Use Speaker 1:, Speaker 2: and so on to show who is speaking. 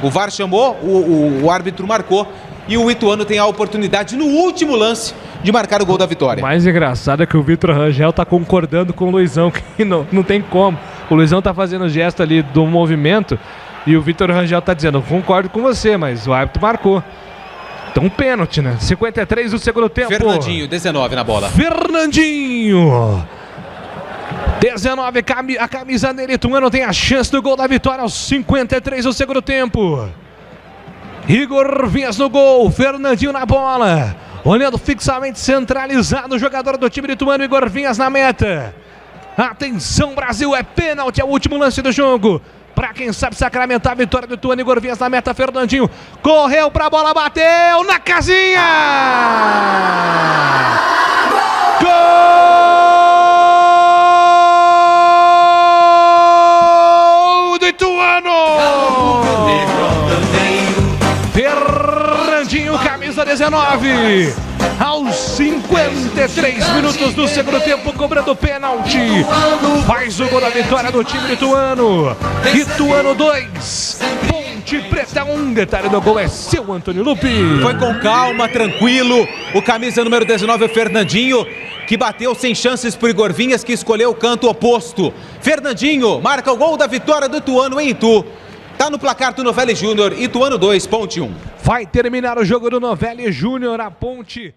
Speaker 1: O VAR chamou, o árbitro marcou e o Ituano tem a oportunidade no último lance de marcar o gol da vitória.
Speaker 2: O mais engraçado é que o Vitor Rangel tá concordando com o Luizão, que não tem como. O Luizão tá fazendo gesto ali do movimento e o Vitor Rangel tá dizendo, concordo com você, mas o árbitro marcou. Então pênalti, né? 53 do segundo tempo.
Speaker 1: Fernandinho, 19 na bola.
Speaker 2: Fernandinho. 19, a camisa dele, Ituano tem a chance do gol da vitória aos 53 do segundo tempo. Igor Vinhas no gol, Fernandinho na bola. Olhando fixamente, centralizado o jogador do time de Ituano, Igor Vinhas na meta. Atenção Brasil, é pênalti, é o último lance do jogo. Pra quem sabe sacramentar a vitória do Ituano, Igor Vinhas na meta, Fernandinho. Correu pra bola, bateu na casinha! Gol do Ituano! Fernandinho, camisa 19. Aos 53 minutos do segundo tempo, cobrando pênalti. Faz o gol da vitória do time do Ituano. Ituano 2, Ponte Preta 1. Detalhe do gol é seu, Antônio Lupi.
Speaker 1: Foi com calma, tranquilo. O camisa número 19, o Fernandinho, que bateu sem chances por Igor Vinhas, que escolheu o canto oposto. Fernandinho marca o gol da vitória do Ituano em Itu. Tá no placar do Novelli Júnior, Ituano 2, Ponte 1.
Speaker 2: Vai terminar o jogo do Novelli Júnior, a Ponte.